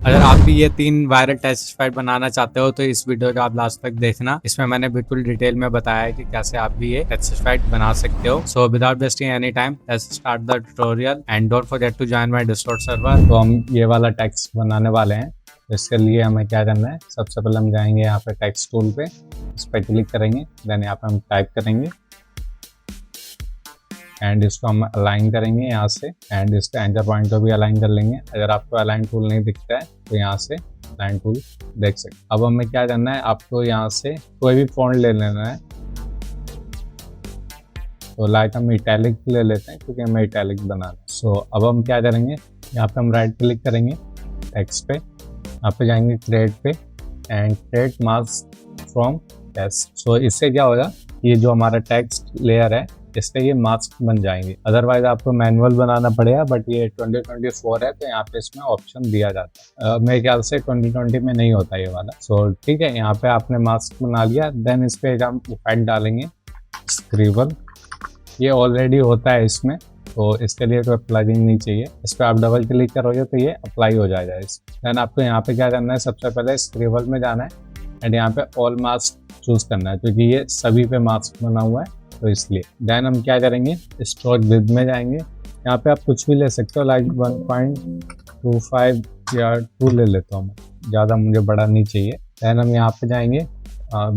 अगर आप भी ये 3 वायरल टेक्स्ट बनाना चाहते हो तो इस वीडियो को आप लास्ट तक देखना। इसमें मैंने बिल्कुल डिटेल में बताया है कि कैसे आप भी ये टेक्स्ट बना सकते हो। So without wasting any time let's start the tutorial and don't forget to join my Discord server. तो हम ये वाला टेक्स्ट बनाने वाले हैं। इसके लिए हमें क्या करना है, सबसे पहले हम जाएंगे यहाँ पे टेक्स्ट टूल पे, इस पर क्लिक करेंगे, देन यहाँ पे हम टाइप करेंगे एंड इसको हम अलाइन करेंगे यहाँ से, एंड इसके एंकर पॉइंट को भी अलाइन कर लेंगे। अगर आपको अलाइन टूल नहीं दिखता है तो यहाँ से अलाइन टूल देख सकते। अब हमें क्या करना है, आपको यहाँ से कोई भी फॉन्ट ले लेना है। तो लाइक हम इटैलिक ले लेते हैं क्योंकि हमें इटैलिक बनाना है। सो अब हम क्या करेंगे, यहाँ पे हम राइट क्लिक करेंगे टेक्स्ट पे, यहाँ पे जाएंगे क्रिएट पे and create mask from text. So इससे क्या होगा, ये जो हमारा टेक्स्ट लेयर है इससे ये मास्क बन जाएंगे। अदरवाइज आपको मैनुअल बनाना पड़ेगा, बट ये 2024 है तो यहाँ पे इसमें ऑप्शन दिया जाता है। मेरे ख्याल से 2020 में नहीं होता ये वाला। सो ठीक है, यहाँ पे आपने मास्क बना लिया, देन इस पे हम इफेक्ट डालेंगे स्क्रिबल। ये ऑलरेडी होता है इसमें, तो इसके लिए कोई प्लगइन नहीं चाहिए। इस पर आप डबल क्लिक करोगे तो ये अप्लाई हो जाएगा। इस देन आपको यहाँ पे क्या करना है, सबसे पहले स्क्रिबल में जाना है एंड यहाँ पे ऑल मास्क चूज करना है क्योंकि ये सभी पे मास्क बना हुआ है तो इसलिए। देन हम क्या करेंगे, स्ट्रोक विड्थ में जाएंगे, यहाँ पे आप कुछ भी ले सकते हो, लाइक 1.25 या 2 ले लेता हूँ, ज़्यादा मुझे बड़ा नहीं चाहिए। देन हम यहाँ पे जाएंगे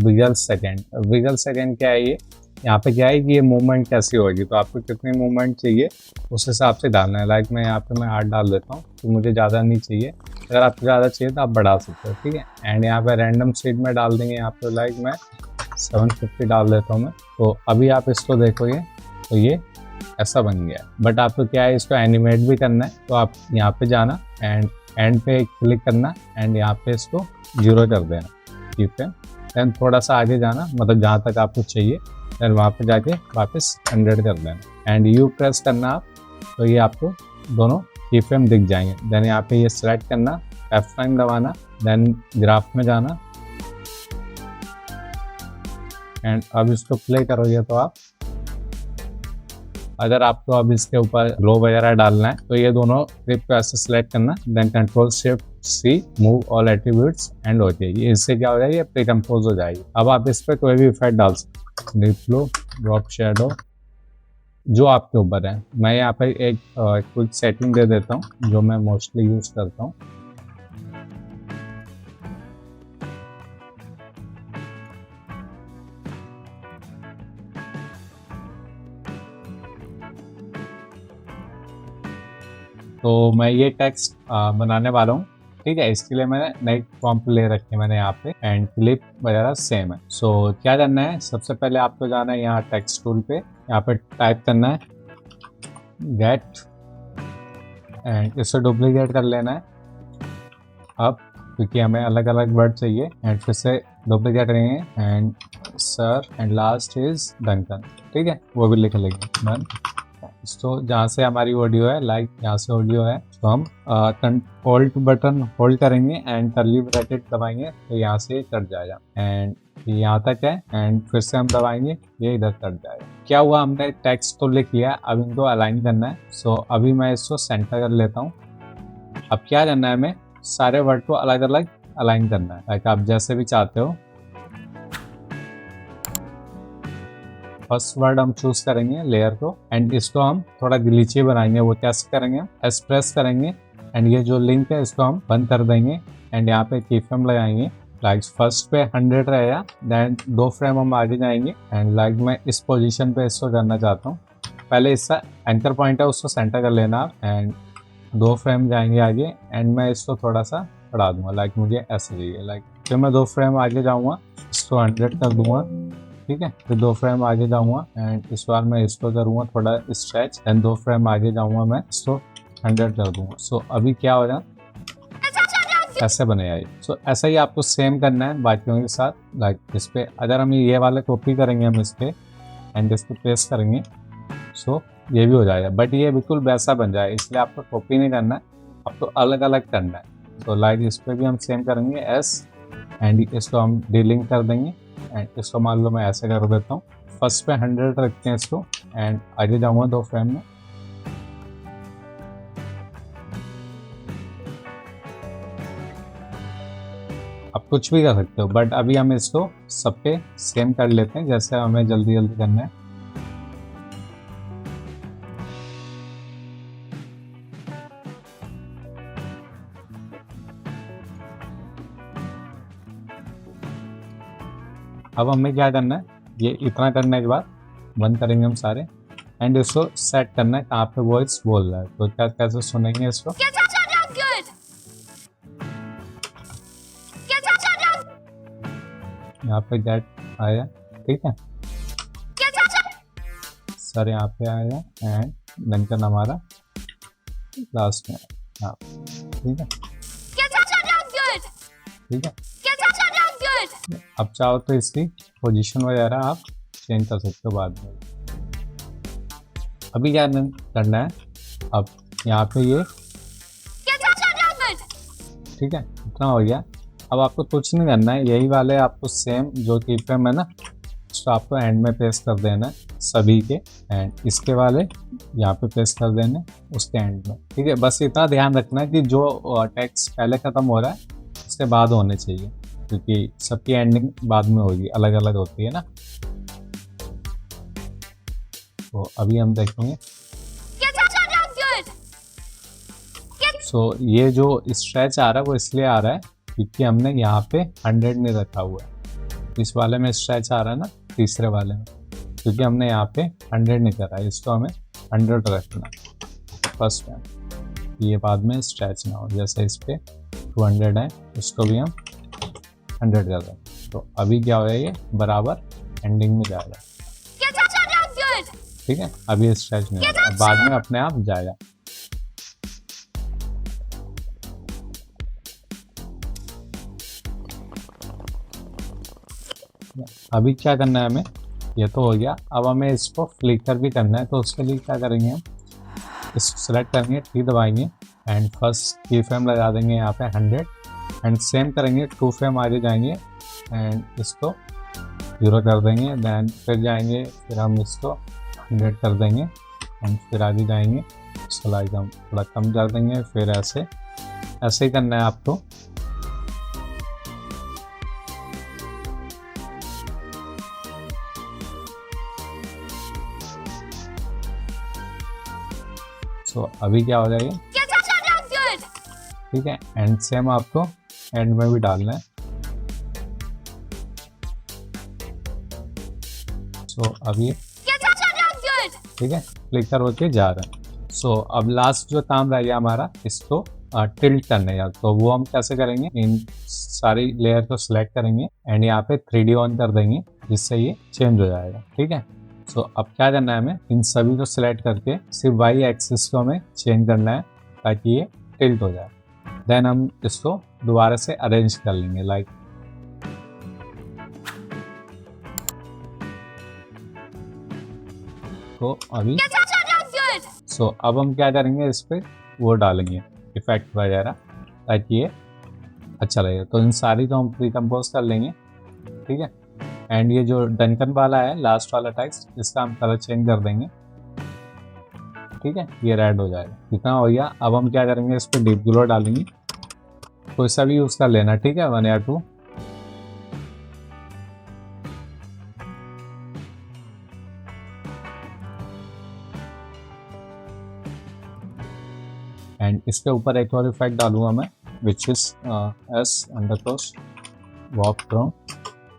विगल सेकेंड। विगल सेकेंड क्या है, ये यहाँ पे क्या है कि ये मूवमेंट कैसी होगी, तो आपको कितनी मूवमेंट चाहिए उस हिसाब से डालना है। लाइक मैं यहाँ पे 8 डाल देता हूँ, तो मुझे ज़्यादा नहीं चाहिए। अगर आपको ज़्यादा चाहिए तो आप बढ़ा सकते हो, ठीक है। एंड यहाँ पे रैंडम सीड में डाल देंगे, यहाँ पे लाइक मैं 750 डाल देता हूँ मैं। तो अभी आप इसको देखोगे तो ये ऐसा बन गया। बट आपको क्या है, इसको एनिमेट भी करना है, तो आप यहाँ पे जाना एंड एंड पे क्लिक करना एंड यहाँ पे इसको 0 कर देना, ठीक है। देन थोड़ा सा आगे जाना, मतलब जहाँ तक आपको चाहिए, देन वहाँ पे जाके वापस 100 कर देना एंड यू प्रेस करना आप, तो ये आपको दोनों की फ्रेम दिख जाएंगे। देन यहाँ पे ये सिलेक्ट करना, F9 दबाना, देन ग्राफ में जाना एंड अब इसको प्ले करोगे तो आप, अगर आपको अब इसके ऊपर ग्लो वगैरह डालना है तो ये दोनों क्लिप को ऐसे सेलेक्ट करना, then Ctrl+Shift+C move all attributes and हो जाएगी। इससे क्या हो जाएगी, प्री कंपोज हो जाएगी। अब आप इस पर कोई भी इफेक्ट डाल सकते, डीप ब्लू, ड्रॉप शैडो, जो आपके ऊपर है। मैं यहाँ पर एक क्विक सेटिंग दे देता हूँ जो मैं मोस्टली यूज करता हूँ। तो मैं ये टेक्स्ट बनाने वाला हूँ, ठीक है। इसके लिए मैंने नई प्रॉम्प्ट ले रखी है मैंने यहाँ पे एंड क्लिप वगैरह सेम है। सो क्या करना है, सबसे पहले आपको जाना है यहाँ टेक्स्ट टूल पे, यहाँ पे टाइप करना है गेट एंड इसको डुप्लीकेट कर लेना है। अब क्योंकि हमें अलग अलग वर्ड चाहिए एंड फिर से डुप्लीकेट करेंगे and sir and last is Duncan, ठीक है, वो भी लिख लेंगे डन। तो जहाँ से हमारी ऑडियो है, लाइक यहाँ से ऑडियो है, तो हम होल्ड बटन होल्ड करेंगे एंड कर्ली ब्रैकेट दबाएंगे तो यहाँ से कट जाएगा एंड यहाँ तक है एंड फिर से हम दबाएंगे, ये इधर कट जाएगा। क्या हुआ, हमने टेक्स्ट तो लिख लिया, अब इनको अलाइन करना है। सो अभी मैं इसको सेंटर कर लेता हूँ। अब क्या करना है, हमें सारे वर्ड को अलग अलग अलाइन करना है, लाइक आप जैसे भी चाहते हो। फर्स्ट वर्ड हम चूज करेंगे लेयर को एंड इसको हम थोड़ा ग्लिची बनाएंगे। वो कैसे करेंगे, एस प्रेस करेंगे एंड ये जो लिंक है इसको हम बंद कर देंगे एंड यहाँ पे की फ्रेम लगाएंगे। लाइक फर्स्ट पे 100 रहेगा, देन 2 फ्रेम हम आगे जाएंगे एंड लाइक मैं इस पोजीशन पे इसको करना चाहता हूँ। पहले इसका एंकर पॉइंट है उसको सेंटर कर लेना आप एंड 2 फ्रेम जाएंगे आगे एंड मैं इसको थोड़ा सा बढ़ा दूंगा, लाइक मुझे ऐसे चाहिए। लाइक फिर मैं 2 फ्रेम आगे जाऊँगा, इसको 100 कर दूंगा, ठीक है। फिर 2 फ्रेम आगे जाऊंगा एंड इस बार मैं इसको करूंगा थोड़ा स्ट्रेच एंड 2 फ्रेम आगे जाऊंगा, मैं इसको 100 कर दूंगा। सो अभी क्या हो जाए, ऐसे बनेगा ये। सो ऐसा ही आपको सेम करना है बाकियों के साथ। लाइक इस पे अगर हम ये वाले कॉपी करेंगे हम इस पे एंड इस पे पेस्ट करेंगे, सो ये भी हो जाएगा, बट ये बिल्कुल वैसा बन जाएगा। इसलिए आपको कॉपी नहीं करना है, आपको अलग अलग करना है। तो लाइक इस पे भी हम सेम करेंगे एस एंड इसको हम डीलिंक कर देंगे एंड इसको मान लो मैं ऐसे कर देता हूँ। फर्स्ट पे 100 रखते हैं इसको एंड आगे जाऊँगा 2 फ्रेम में आप कुछ भी कर सकते हो, बट अभी हम इसको सब पे सेम कर लेते हैं जैसे हमें जल्दी जल्दी करना है। अब हमें क्या करना है, ये इतना करने के बाद बंद करेंगे हम सारे एंड इसको सेट करना है कहाँ पे वॉइस बोल रहा है। तो क्या कैसे सुनेंगे इसको, यहाँ पे गेट आया, ठीक है सर, यहाँ पे आया एंड डंकन हमारा लास्ट में, हाँ ठीक है ठीक है। अब चाहो तो इसकी पोजीशन वगैरह आप चेंज कर सकते हो बाद में। अभी क्या करना है, अब यहाँ पे ये ठीक है, इतना हो गया। अब आपको कुछ नहीं करना है, यही वाले आपको सेम जो की फ्रेम है ना, तो आपको एंड में पेस्ट कर देना है सभी के, एंड इसके वाले यहाँ पे पेस्ट कर देना उसके एंड में, ठीक है। बस इतना ध्यान रखना है कि जो टेक्स्ट पहले ख़त्म हो रहा है उसके बाद होने चाहिए, क्योंकि सबकी एंडिंग बाद में होगी, अलग अलग होती है ना। तो अभी हम देखेंगे, ये जो स्ट्रेच आ रहा है वो इसलिए आ रहा है क्योंकि हमने यहाँ पे 100 नहीं रखा हुआ है। इस वाले में स्ट्रेच आ रहा है ना, तीसरे वाले में, क्योंकि हमने यहाँ पे 100 नहीं करा है, इसको हमें 100 रखना फर्स्ट टाइम, ये बाद में स्ट्रेच ना हो। जैसे इस पे 200 है, इसको भी हम 100 कर रहे हैं। तो अभी क्या होगा, ये बराबर एंडिंग में जाएगा, ठीक है। अभी स्ट्रेच नहीं होगा, बाद में अपने आप जाएगा। अभी क्या करना है हमें, ये तो हो गया। अब हमें इसको फ्लिकर भी करना है, तो उसके लिए क्या करेंगे, हम इसको सेलेक्ट करेंगे, टी दबाएंगे एंड फर्स्ट की फ्रेम लगा देंगे यहाँ पे 100 एंड सेम करेंगे, 2 फ्रेम आगे जाएंगे एंड इसको 0 कर देंगे, देन फिर जाएंगे, फिर हम इसको 100 कर देंगे एंड फिर आगे जाएंगे, इसको लाइक हम थोड़ा कम कर देंगे, फिर ऐसे ऐसे ही करना है आपको। तो अभी क्या हो जाएगा, ठीक है, एंड सेम आपको एंड में भी डालना है। अभी ठीक है, क्लिकर होके जा रहा है। अब लास्ट जो काम रह गया हमारा, इसको टिल्ट करने का, तो वो हम कैसे करेंगे, इन सारी लेयर को सिलेक्ट करेंगे एंड यहाँ पे 3D ऑन कर देंगे, जिससे ये चेंज हो जाएगा, ठीक है। अब क्या करना है, हमें इन सभी को सिलेक्ट करके सिर्फ वाई एक्सिस को हमें चेंज करना है ताकि ये टिल्ट हो जाए। देन हम इसको दोबारा से अरेंज कर लेंगे, लाइक तो अभी अब हम क्या करेंगे, इस पे वो डालेंगे इफेक्ट वगैरह ताकि ये अच्छा लगेगा। तो इन सारी को हम प्रीकम्पोज कर लेंगे, ठीक है। एंड ये जो डंकन वाला है लास्ट वाला टेक्स्ट, इसका हम कलर चेंज कर देंगे, ठीक है, ये रेड हो जाएगा। कितना हो गया। अब हम क्या करेंगे, इस पर डीप ग्लो डालेंगे, कोई सा भी यूज कर लेना, ठीक है, 1 या 2। एंड इसके ऊपर एक और इफेक्ट डालूंगा मैं, विच इज S_walk फ्रॉम,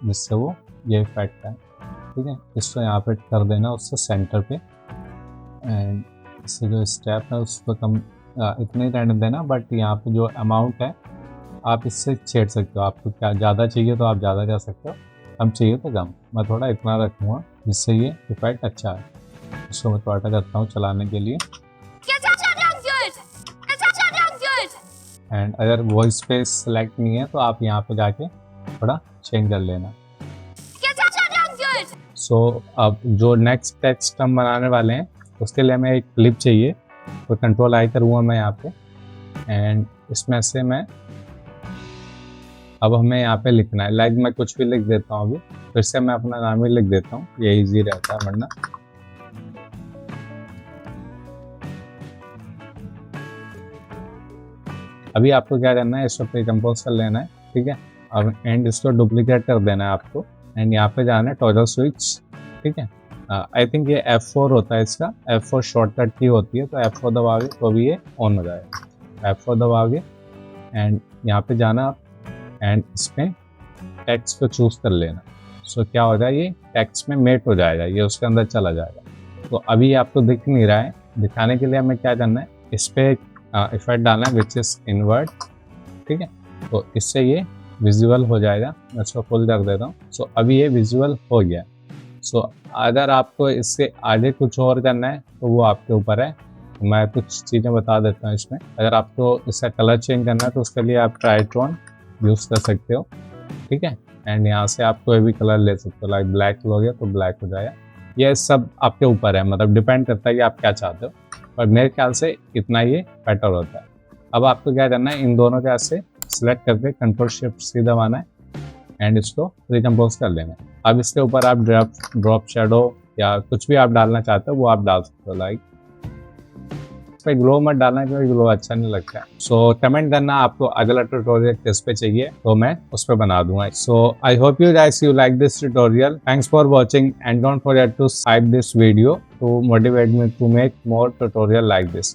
जिससे वो ये इफेक्ट है, ठीक है। इसको यहाँ पे कर देना उससे सेंटर पे, एंड इससे जो स्टेप है उसको कम इतने ही रहने देना, बट यहाँ पे जो अमाउंट है आप इससे छेड़ सकते हो। आपको क्या ज़्यादा चाहिए तो आप ज़्यादा कर सकते हो, कम चाहिए तो कम। मैं थोड़ा इतना रखूँगा जिससे ये इफेक्ट अच्छा है। इसको मैं थोड़ा करता हूँ चलाने के लिए। एंड अगर वॉइस पे सिलेक्ट नहीं है तो आप यहाँ पे जाके थोड़ा चेंज कर लेना। अब जो नेक्स्ट टेक्स्ट हम बनाने वाले हैं उसके लिए हमें एक क्लिप चाहिए, तो कंट्रोल आई करूँगा मैं यहाँ पे, एंड इसमें से मैं अब हमें यहाँ पे लिखना है, लाइक मैं कुछ भी लिख देता हूँ अभी, फिर से मैं अपना नाम ही लिख देता हूँ, ये इजी रहता है वरना। अभी आपको क्या करना है, इसको प्री कंपोज कर लेना है, ठीक है। अब एंड इसको डुप्लीकेट कर देना है आपको एंड यहाँ पे जाना है टॉगल स्विच, ठीक है। आई थिंक ये F4 होता है इसका, F4 शॉर्टकट की होती है, तो F4 दबाओगे तो भी ये ऑन हो जाएगा। F4 दबाओगे एंड यहाँ पे जाना आप एंड इसमें टेक्स्ट को चूज कर लेना। सो क्या हो जाए, ये टेक्स्ट में मेट हो जाएगा, ये उसके अंदर चला जाएगा। तो अभी आपको दिख नहीं रहा है, दिखाने के लिए हमें क्या करना है, इस पर इफेक्ट डालना है विच इज इनवर्ट, ठीक है। तो इससे ये विजुअल हो जाएगा। मैं इसको फुल कर देता हूँ। सो अभी ये विजुअल हो गया। सो अगर आपको इससे आगे कुछ और करना है तो वो आपके ऊपर है। मैं कुछ चीज़ें बता देता हूँ इसमें। अगर आपको इसका कलर चेंज करना है तो उसके लिए आप ट्राइटोन यूज़ कर सकते हो, ठीक है। एंड यहाँ से आप कोई भी कलर ले सकते हो, लाइक ब्लैक लोगे तो ब्लैक हो जाएगा। ये सब आपके ऊपर है, मतलब डिपेंड करता है कि आप क्या चाहते हो, पर मेरे ख्याल से इतना ये बेटर होता है। अब आपको क्या करना है, इन दोनों के हाथ से सिलेक्ट करके Ctrl+Shift+C दबाना है एंड इसको रिकम्पोज कर लेना है। अब इसके ऊपर आप ड्रॉप शेडो या कुछ भी आप डालना चाहते हो वो आप डाल सकते हो। लाइक इस पर ग्लो मत डालना क्योंकि ग्लो अच्छा नहीं लगता है। सो कमेंट करना आपको अगला ट्यूटोरियल किस पे चाहिए, तो मैं उस पर बना दूंगा। So I hope you guys you like this tutorial. Thanks for watching and don't forget to subscribe this video to motivate me to make more tutorial like this.